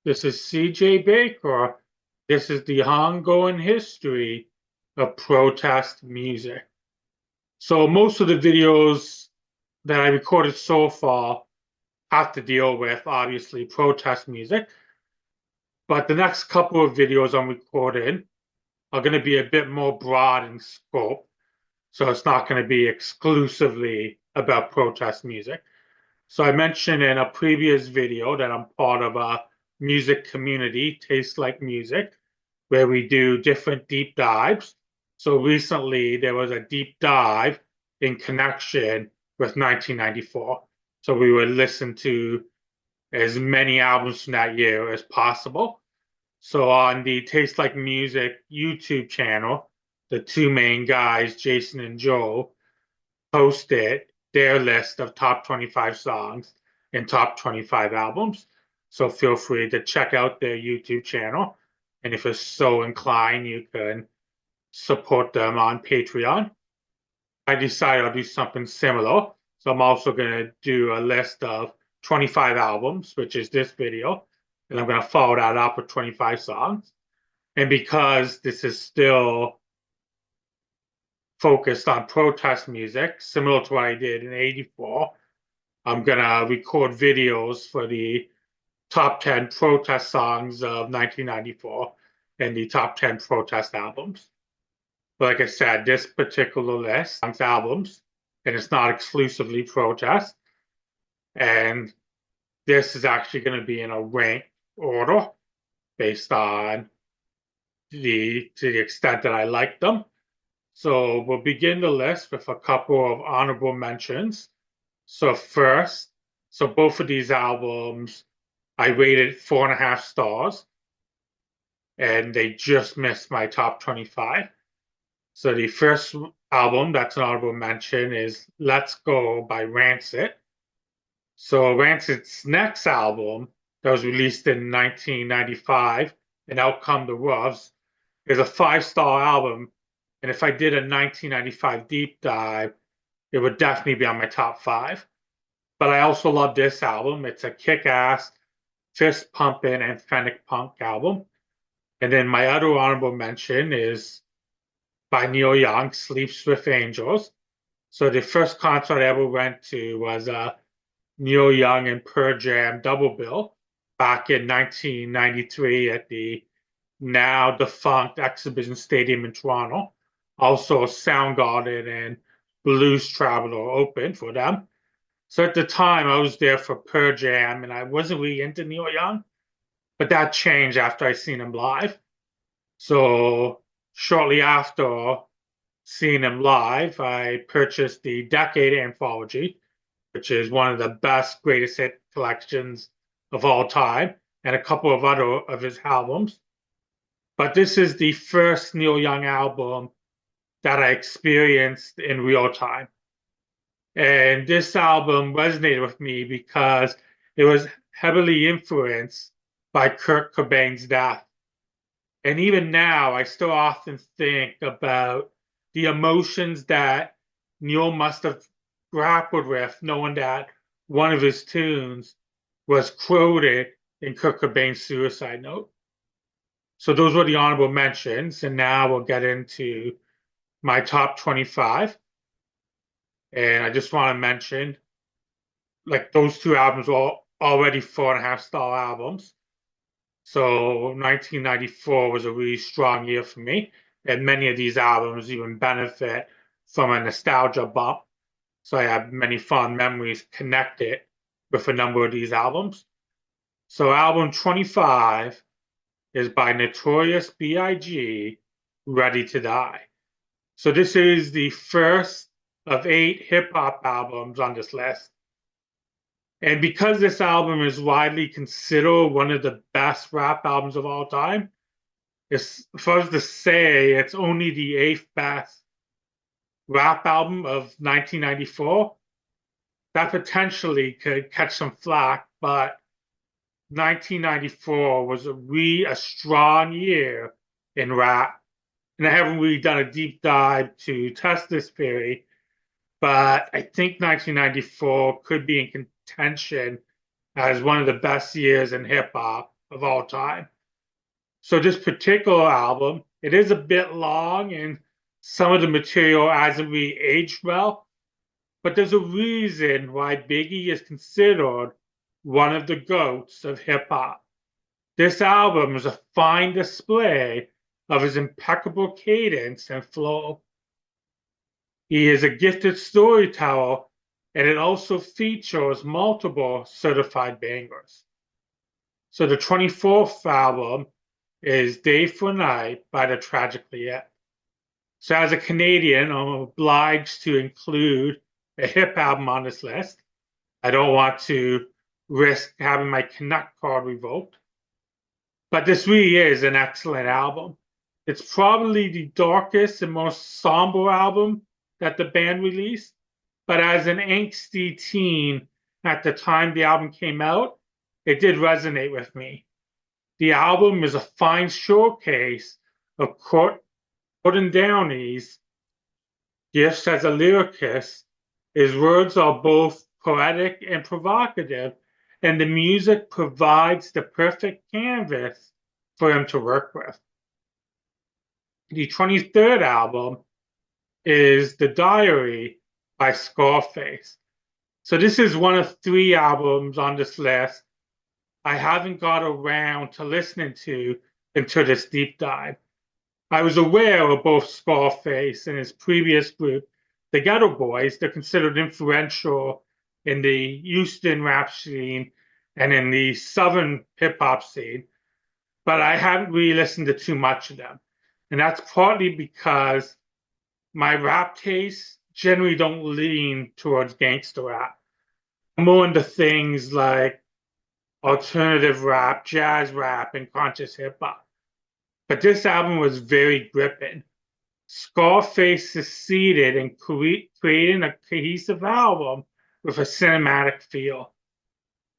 This is CJ Baker. This is the ongoing history of protest music. So most of the videos that I recorded so far have to deal with, obviously, protest music. But the next couple of videos I'm recording are going to be a bit more broad in scope. So it's not going to be exclusively about protest music. So I mentioned in a previous video that I'm part of a music community, Taste Like Music, where we do different deep dives. So recently there was a deep dive in connection with 1994. So we would listen to as many albums from that year as possible. So on the Taste Like Music YouTube channel, the two main guys, Jason and Joe, posted their list of top 25 songs and top 25 albums. So feel free to check out their YouTube channel. And if you're so inclined, you can support them on Patreon. I decided I'll do something similar. So I'm also going to do a list of 25 albums, which is this video. And I'm going to follow that up with 25 songs. And because this is still focused on protest music, similar to what I did in '84. I'm going to record videos for the top 10 protest songs of 1994 and the top 10 protest albums. But like I said, this particular list of albums, and it's not exclusively protest. And this is actually going to be in a ranked order based on to the extent that I like them. So we'll begin the list with a couple of honorable mentions. So first, so both of these albums, I rated 4.5 stars, and they just missed my top 25. So the first album that's an honorable mention is Let's Go by Rancid. So Rancid's next album that was released in 1995, and Out Come the Roughs, is a 5-star album. And if I did a 1995 deep dive, it would definitely be on my top 5. But I also love this album. It's a kick-ass, fist-pumping, and authentic punk album. And then my other honorable mention is by Neil Young, Sleeps with Angels. So the first concert I ever went to was Neil Young and Pearl Jam double bill back in 1993 at the now defunct Exhibition Stadium in Toronto. Also, Soundgarden and Blues Traveler opened for them. So at the time, I was there for Pearl Jam, and I wasn't really into Neil Young, but that changed after I seen him live. So shortly after seeing him live, I purchased the Decade Anthology, which is one of the best greatest hit collections of all time, and a couple of other of his albums. But this is the first Neil Young album that I experienced in real time. And this album resonated with me because it was heavily influenced by Kurt Cobain's death. And even now, I still often think about the emotions that Neil must have grappled with, knowing that one of his tunes was quoted in Kurt Cobain's suicide note. So those were the honorable mentions. And now we'll get into my top 25. And I just want to mention, like, those two albums were already 4.5-star albums. So 1994 was a really strong year for me. And many of these albums even benefit from a nostalgia bump. So I have many fond memories connected with a number of these albums. So album 25 is by Notorious B.I.G., Ready to Die. So this is the first of 8 hip-hop albums on this list. And because this album is widely considered one of the best rap albums of all time, it's for us to say it's only the 8th best rap album of 1994. That potentially could catch some flack, but 1994 was a strong year in rap. And I haven't really done a deep dive to test this theory, but I think 1994 could be in contention as one of the best years in hip hop of all time. So this particular album, it is a bit long and some of the material hasn't really aged well, but there's a reason why Biggie is considered one of the goats of hip hop. This album is a fine display of his impeccable cadence and flow. He is a gifted storyteller, and it also features multiple certified bangers. So the 24th album is Day for Night by the Tragically Hip. So as a Canadian, I'm obliged to include a hip album on this list. I don't want to risk having my Connect card revoked. But this really is an excellent album. It's probably the darkest and most somber album that the band released. But as an angsty teen at the time the album came out, it did resonate with me. The album is a fine showcase of Gordon Downey's gifts as a lyricist. His words are both poetic and provocative, and the music provides the perfect canvas for him to work with. The 23rd album is The Diary by Scarface. So this is one of 3 albums on this list I haven't got around to listening to until this deep dive. I was aware of both Scarface and his previous group, the Ghetto Boys. They're considered influential in the Houston rap scene and in the Southern hip hop scene, but I haven't really listened to too much of them. And that's partly because my rap tastes generally don't lean towards gangster rap. I'm more into things like alternative rap, jazz rap, and conscious hip hop. But this album was very gripping. Scarface succeeded in creating a cohesive album with a cinematic feel.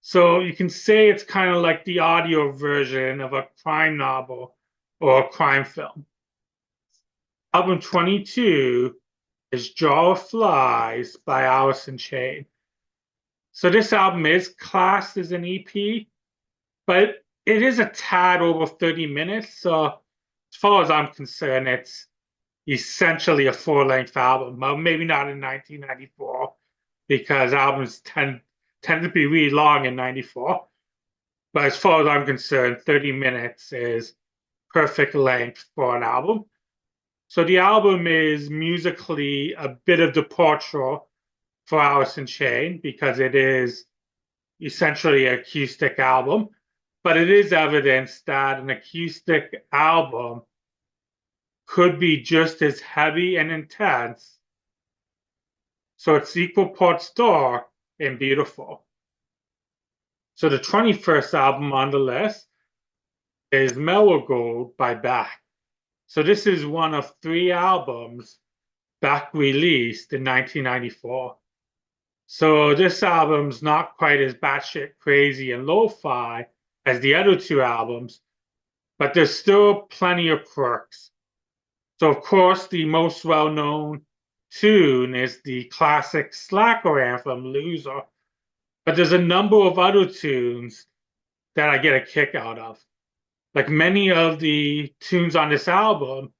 So you can say it's kind of like the audio version of a crime novel or a crime film. Album 22 is Jar of Flies by Alice in Chains. So this album is classed as an EP, but it is a tad over 30 minutes. So as far as I'm concerned, it's essentially a full-length album. Well, maybe not in 1994, because albums tend to be really long in 94. But as far as I'm concerned, 30 minutes is perfect length for an album. So the album is musically a bit of departure for Alice in Chains because it is essentially an acoustic album, but it is evidence that an acoustic album could be just as heavy and intense. So it's equal parts dark and beautiful. So the 21st album on the list is Mellow Gold by Beck. So this is one of 3 albums Beck released in 1994. So this album's not quite as batshit crazy and lo-fi as the other 2 albums, but there's still plenty of quirks. So of course, the most well-known tune is the classic Slacker anthem, Loser. But there's a number of other tunes that I get a kick out of. Like many of the tunes on this album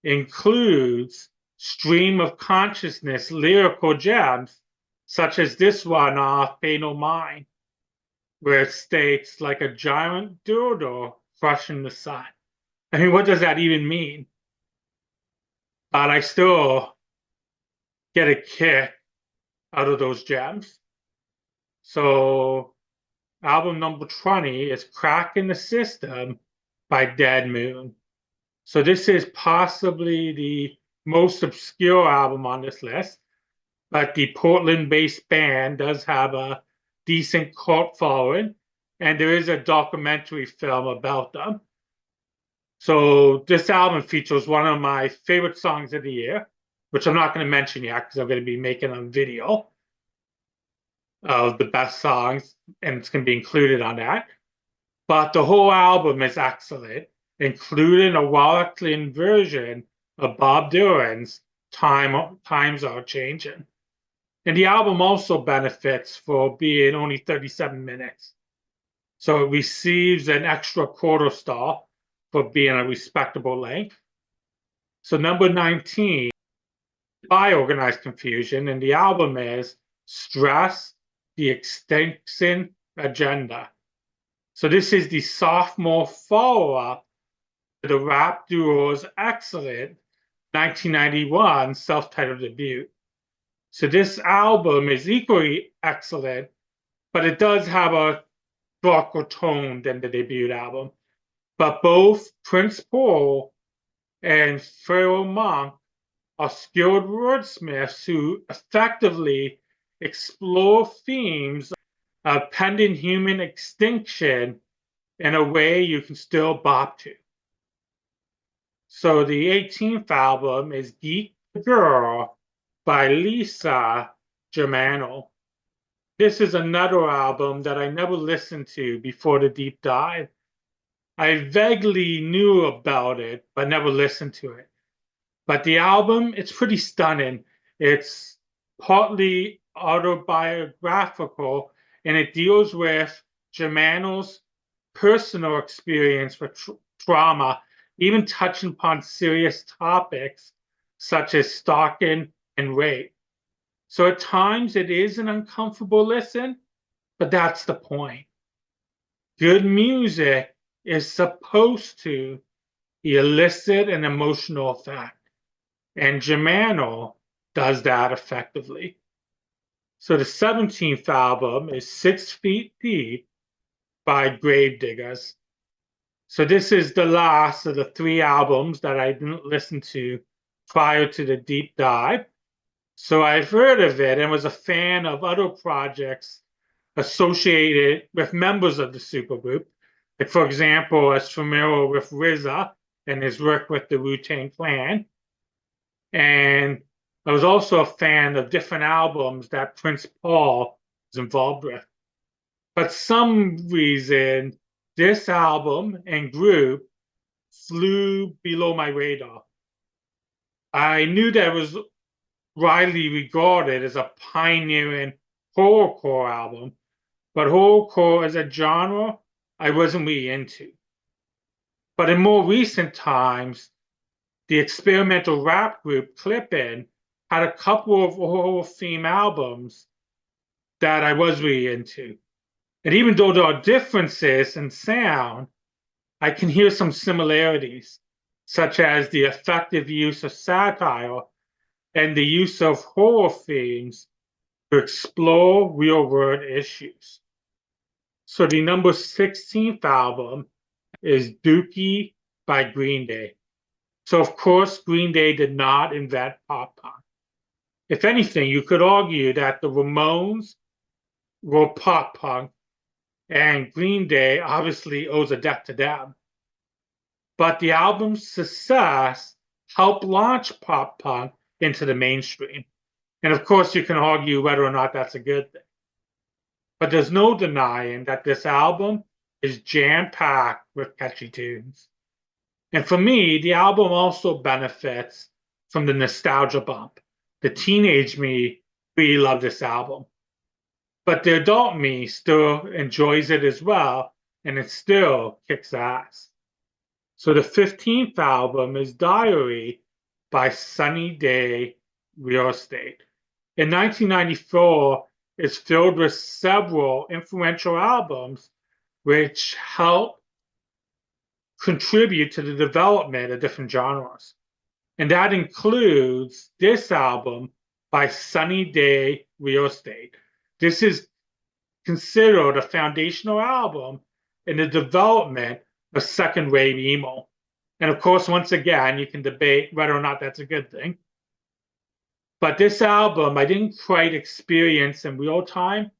includes stream of consciousness lyrical gems, such as this one off Pay No Mind, where it states like a giant dildo crushing the sun. I mean, what does that even mean? But I still get a kick out of those gems. So album number 20 is Crack in the System by Dead Moon. So this is possibly the most obscure album on this list, but the Portland-based band does have a decent cult following, and there is a documentary film about them. So this album features one of my favorite songs of the year, which I'm not going to mention yet because I'm going to be making a video of the best songs, and it's going to be included on that. But the whole album is excellent, including a Wallachian version of Bob Dylan's Times Are Changing. And the album also benefits for being only 37 minutes. So it receives an extra quarter star for being a respectable length. So number 19, by Organized Confusion, and the album is Stress, the Extinction Agenda. So this is the sophomore follow-up to the rap duo's excellent 1991 self-titled debut. So this album is equally excellent, but it does have a darker tone than the debut album. But both Prince Paul and Pharoah Monk are skilled wordsmiths who effectively explore themes of pending human extinction in a way you can still bop to. So the 18th album is Geek The Girl by Lisa Germano. This is another album that I never listened to before the deep dive. I vaguely knew about it, but never listened to it. But the album, it's pretty stunning. It's partly autobiographical, and it deals with Germano's personal experience with trauma, even touching upon serious topics such as stalking and rape. So at times it is an uncomfortable listen, but that's the point. Good music is supposed to elicit an emotional effect, and Germano does that effectively. So the 17th album is 6 Feet Deep by Gravediggers. So this is the last of the 3 albums that I didn't listen to prior to the deep dive. So I've heard of it and was a fan of other projects associated with members of the supergroup. Like, for example, I was familiar with RZA and his work with the Wu-Tang Clan. And I was also a fan of different albums that Prince Paul was involved with. But some reason, this album and group flew below my radar. I knew that it was widely regarded as a pioneering horrorcore album, but horrorcore as a genre, I wasn't really into. But in more recent times, the experimental rap group Clippin' had a couple of horror theme albums that I was really into. And even though there are differences in sound, I can hear some similarities, such as the effective use of satire and the use of horror themes to explore real-world issues. So the number 16th album is Dookie by Green Day. So of course, Green Day did not invent pop punk. If anything, you could argue that the Ramones were pop punk, and Green Day obviously owes a debt to them. But the album's success helped launch pop punk into the mainstream. And of course, you can argue whether or not that's a good thing. But there's no denying that this album is jam-packed with catchy tunes. And for me, the album also benefits from the nostalgia bump. The teenage me really loved this album. But the adult me still enjoys it as well, and it still kicks ass. So the 15th album is Diary by Sunny Day Real Estate. In 1994, it's filled with several influential albums which help contribute to the development of different genres. And that includes this album by Sunny Day Real Estate. This is considered a foundational album in the development of second wave emo. And of course, once again, you can debate whether or not that's a good thing. But this album, I didn't quite experience in real time.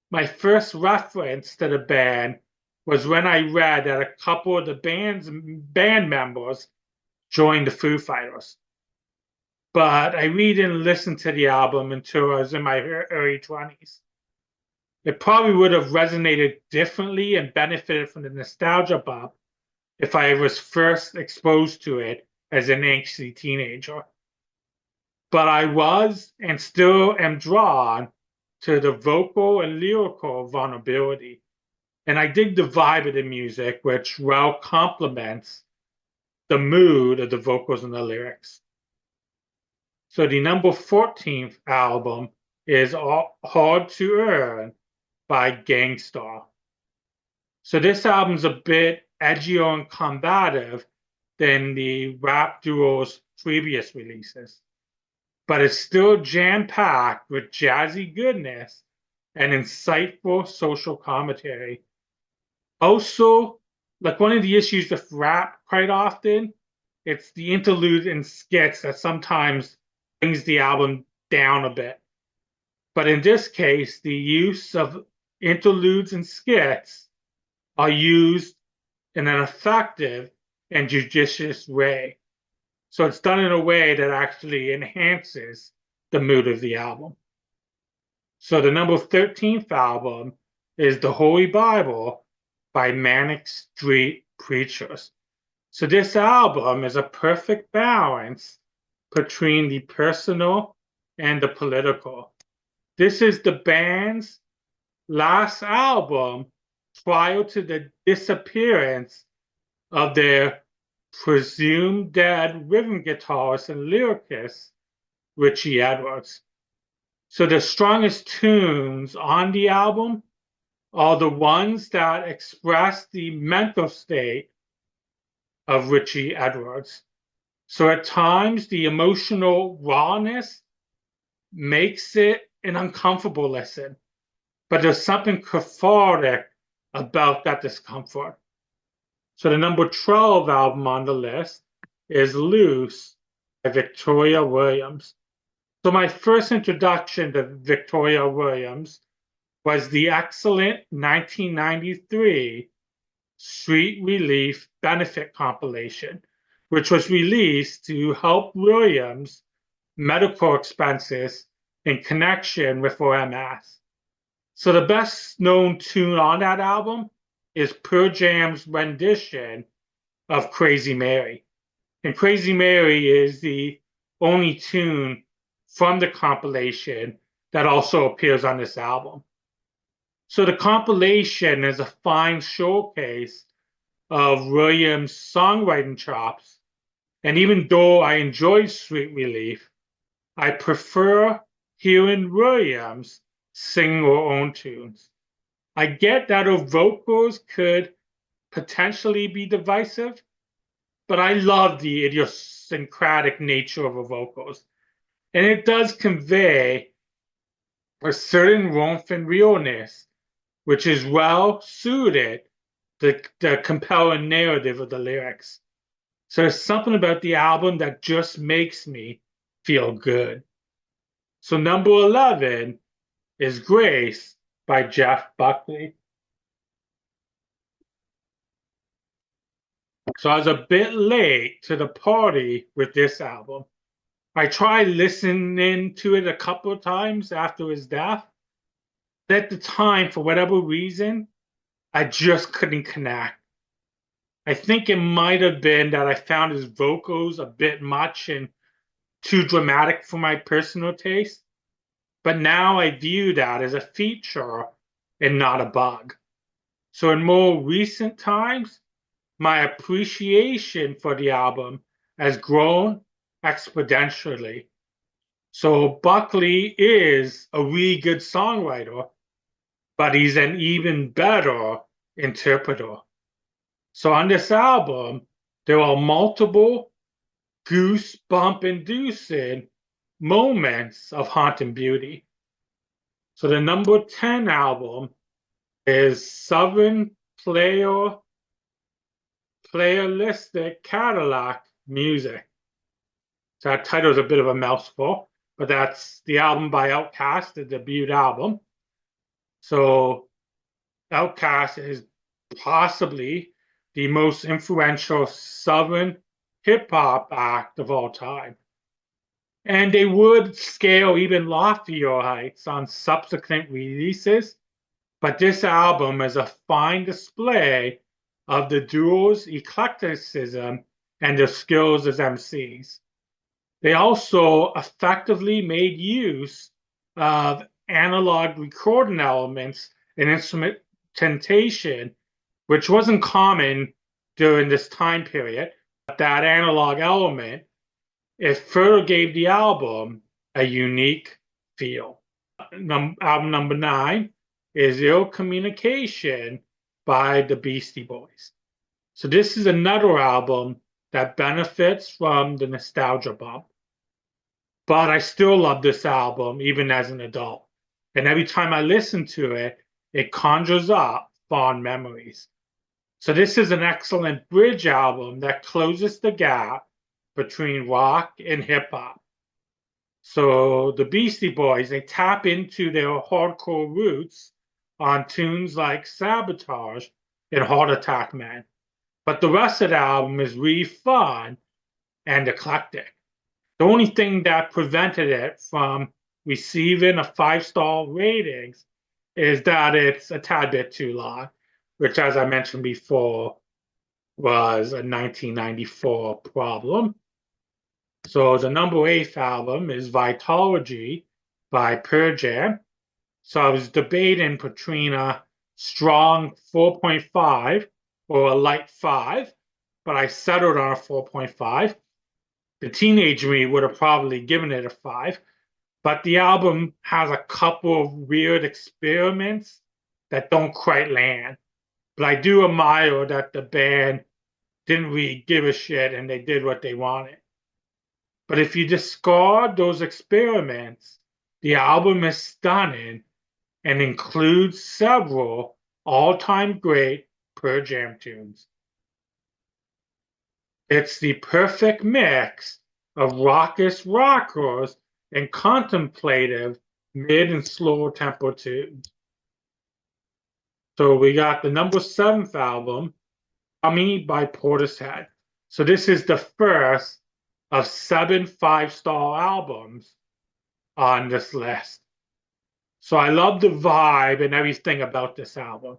My first reference to the band was when I read that a couple of the band members joined the Foo Fighters. But I really didn't listen to the album until I was in my early 20s. It probably would have resonated differently and benefited from the nostalgia bump if I was first exposed to it as an angsty teenager. But I was and still am drawn to the vocal and lyrical vulnerability. And I dig the vibe of the music, which well complements the mood of the vocals and the lyrics. So the number 14th album is Hard to Earn by Gangstar. So this album's a bit edgier and combative than the rap duo's previous releases, but it's still jam-packed with jazzy goodness and insightful social commentary. Also, like one of the issues with rap quite often, it's the interlude and skits that sometimes brings the album down a bit. But in this case, the use of interludes and skits are used in an effective and judicious way. So it's done in a way that actually enhances the mood of the album. So the number 13th album is The Holy Bible by Manic Street Preachers. So this album is a perfect balance between the personal and the political. This is the band's last album prior to the disappearance of their presumed dead rhythm guitarist and lyricist, Richie Edwards. So the strongest tunes on the album are the ones that express the mental state of Richie Edwards. So at times, the emotional rawness makes it an uncomfortable listen, but there's something cathartic about that discomfort. So the number 12 album on the list is Loose by Victoria Williams. So my first introduction to Victoria Williams was the excellent 1993 Street Relief benefit compilation, which was released to help Williams' medical expenses in connection with her MS. So the best known tune on that album is Pearl Jam's rendition of Crazy Mary. And Crazy Mary is the only tune from the compilation that also appears on this album. So the compilation is a fine showcase of Williams' songwriting chops. And even though I enjoy Sweet Relief, I prefer hearing Williams sing her own tunes. I get that her vocals could potentially be divisive, but I love the idiosyncratic nature of her vocals. And it does convey a certain warmth and realness, which is well suited to the compelling narrative of the lyrics. So there's something about the album that just makes me feel good. So number 11 is Grace by Jeff Buckley. So I was a bit late to the party with this album. I tried listening to it a couple of times after his death. At the time, for whatever reason, I just couldn't connect. I think it might have been that I found his vocals a bit much and too dramatic for my personal taste. But now I view that as a feature and not a bug. So in more recent times, my appreciation for the album has grown exponentially. So Buckley is a really good songwriter, but he's an even better interpreter. So on this album, there are multiple goosebump inducing moments of haunting beauty. So the number 10 album is Southern Playalistic Cadillac Music. So that title is a bit of a mouthful, but that's the album by Outkast, the debut album. So Outkast is possibly the most influential Southern hip hop act of all time. And they would scale even loftier heights on subsequent releases, but this album is a fine display of the duo's eclecticism and their skills as MCs. They also effectively made use of analog recording elements and instrumentation temptation, which wasn't common during this time period, but that analog element, it further gave the album a unique feel. Album number 9 is Ill Communication by the Beastie Boys. So this is another album that benefits from the nostalgia bump. But I still love this album even as an adult. And every time I listen to it, it conjures up fond memories. So this is an excellent bridge album that closes the gap between rock and hip hop. So the Beastie Boys, they tap into their hardcore roots on tunes like Sabotage and Heart Attack Man. But the rest of the album is really fun and eclectic. The only thing that prevented it from receiving a 5-star ratings is that it's a tad bit too long, which, as I mentioned before, was a 1994 problem. So the number 8th album is Vitology by Pearl Jam. So I was debating between a strong 4.5 or a light 5, but I settled on a 4.5. The teenage me would have probably given it a 5, but the album has a couple of weird experiments that don't quite land. But I do admire that the band didn't really give a shit and they did what they wanted. But if you discard those experiments, the album is stunning and includes several all-time great Pearl Jam tunes. It's the perfect mix of raucous rockers and contemplative mid and slow tempo tunes. So we got the number 7th album, Dummy by Poris Head. So this is the first of 7 5-star albums on this list. So I love the vibe and everything about this album.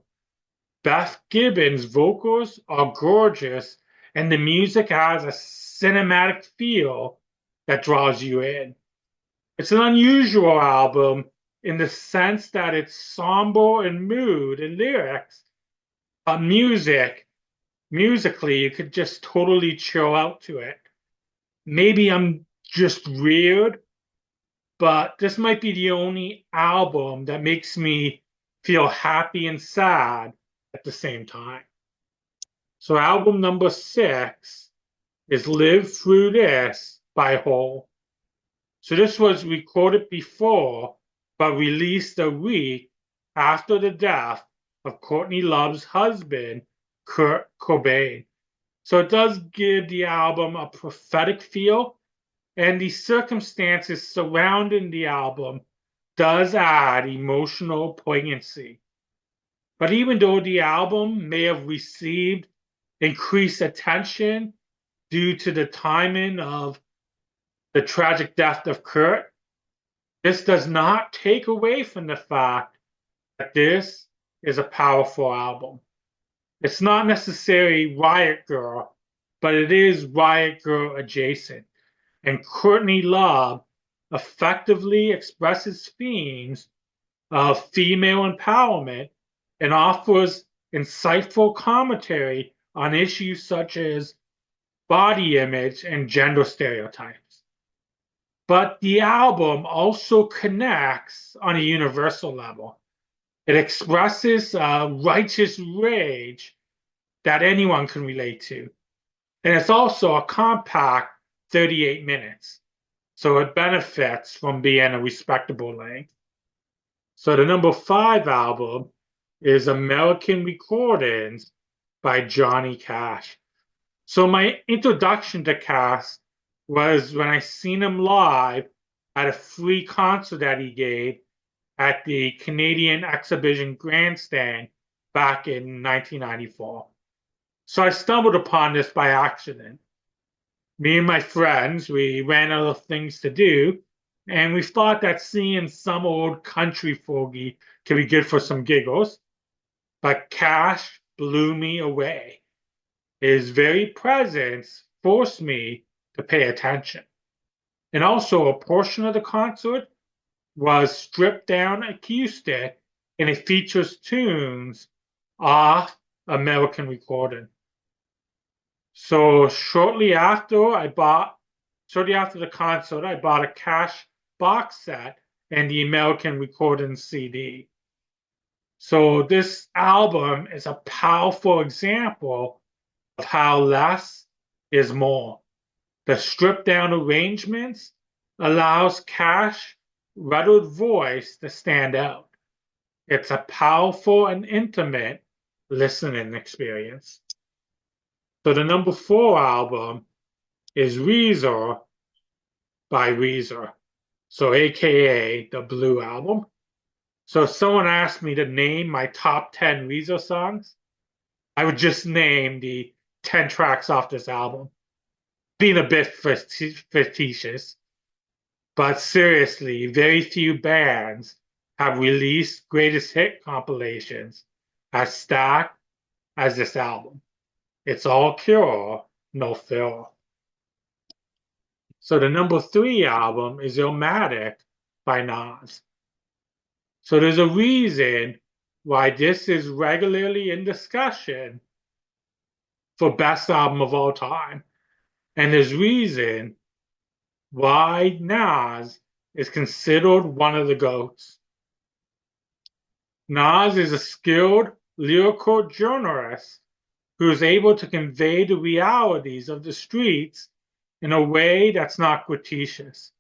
Beth Gibbons' vocals are gorgeous, and the music has a cinematic feel that draws you in. It's an unusual album in the sense that it's somber in mood and lyrics. Musically, you could just totally chill out to it. Maybe I'm just weird, but this might be the only album that makes me feel happy and sad at the same time. So album number 6 is Live Through This by Hole. So this was recorded before, but released a week after the death of Courtney Love's husband, Kurt Cobain. So it does give the album a prophetic feel, and the circumstances surrounding the album does add emotional poignancy. But even though the album may have received increased attention due to the timing of the tragic death of Kurt, this does not take away from the fact that this is a powerful album. It's not necessarily Riot Girl, but it is Riot Girl adjacent. And Courtney Love effectively expresses themes of female empowerment and offers insightful commentary on issues such as body image and gender stereotypes. But the album also connects on a universal level. It expresses righteous rage that anyone can relate to. And it's also a compact 38 minutes. So it benefits from being a respectable length. So the number 5 album is American Recordings by Johnny Cash. So my introduction to Cash was when I seen him live at a free concert that he gave at the Canadian Exhibition Grandstand back in 1994. So I stumbled upon this by accident. Me and my friends, we ran out of things to do, and we thought that seeing some old country fogey could be good for some giggles. But Cash blew me away. His very presence forced me to pay attention. And also, a portion of the concert was stripped down acoustic, and it features tunes off American recording. So shortly after the concert, I bought a cash box set and the American recording CD. So this album is a powerful example of how less is more. The stripped down arrangements allows Cash Redwood voice to stand out. It's a powerful and intimate listening experience. So the number 4 album is Weezer by Weezer. So AKA the Blue Album. So if someone asked me to name my top 10 Weezer songs, I would just name the 10 tracks off this album. Being a bit facetious, but seriously, very few bands have released greatest hit compilations as stacked as this album. It's all cure, no fill. So the number 3 album is Illmatic by Nas. So there's a reason why this is regularly in discussion for best album of all time. And there's reason why Nas is considered one of the GOATs. Nas is a skilled lyrical journalist who is able to convey the realities of the streets in a way that's not gratuitous.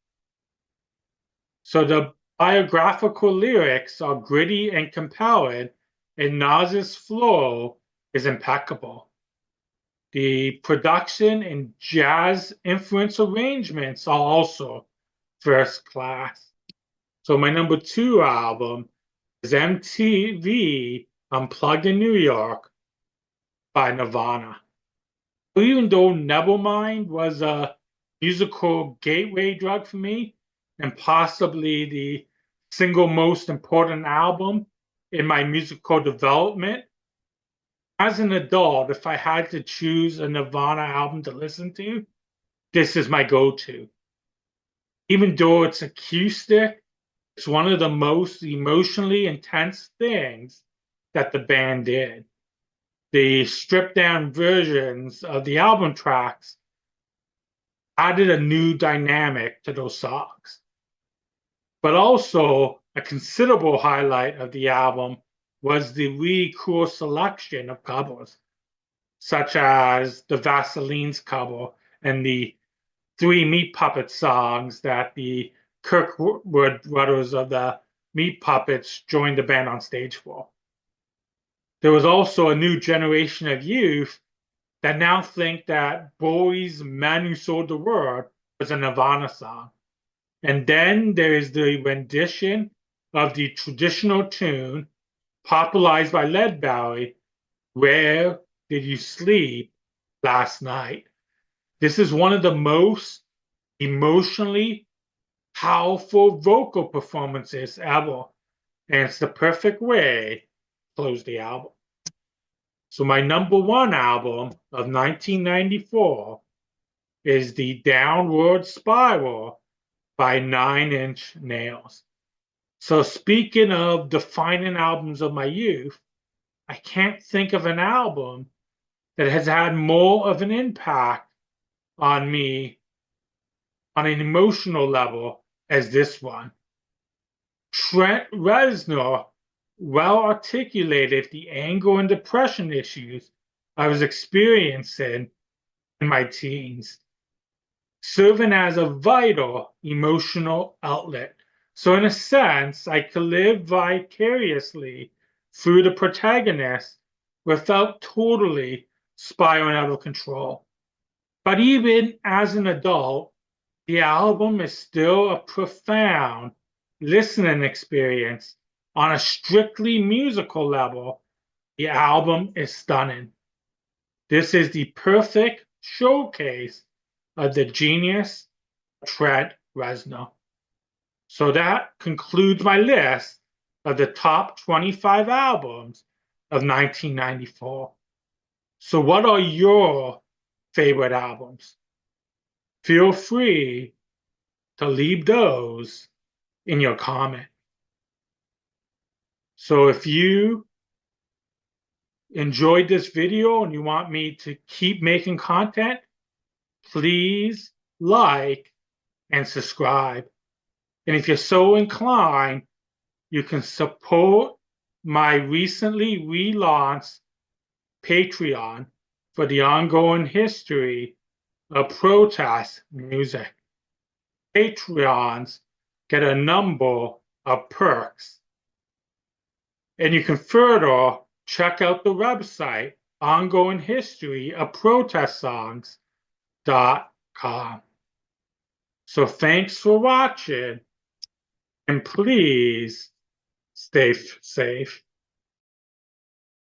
So the biographical lyrics are gritty and compelling, and Nas's flow is impeccable. The production and jazz influence arrangements are also first class. So my number 2 album is MTV Unplugged in New York by Nirvana. Even though Nevermind was a musical gateway drug for me and possibly the single most important album in my musical development, as an adult, if I had to choose a Nirvana album to listen to, this is my go-to. Even though it's acoustic, it's one of the most emotionally intense things that the band did. The stripped down versions of the album tracks added a new dynamic to those songs. But also, a considerable highlight of the album was the really cool selection of covers, such as the Vaseline's cover and the 3 Meat Puppet songs that the Kirkwood brothers of the Meat Puppets joined the band on stage for. There was also a new generation of youth that now think that Bowie's Man Who Sold the World was a Nirvana song. And then there is the rendition of the traditional tune popularized by Leadbelly, Where Did You Sleep Last Night? This is one of the most emotionally powerful vocal performances ever. And it's the perfect way to close the album. So my number 1 album of 1994 is The Downward Spiral by 9 Inch Nails. So speaking of defining albums of my youth, I can't think of an album that has had more of an impact on me on an emotional level as this one. Trent Reznor well articulated the anger and depression issues I was experiencing in my teens, serving as a vital emotional outlet. So, in a sense, I could live vicariously through the protagonist without totally spiraling out of control. But even as an adult, the album is still a profound listening experience. On a strictly musical level, the album is stunning. This is the perfect showcase of the genius of Trent Reznor. So that concludes my list of the top 25 albums of 1994. So what are your favorite albums? Feel free to leave those in your comment. So if you enjoyed this video and you want me to keep making content, please like and subscribe. And if you're so inclined, you can support my recently relaunched Patreon for the ongoing history of protest music. Patreons get a number of perks. And you can further check out the website ongoing history of protest songs.com. So thanks for watching and please stay safe.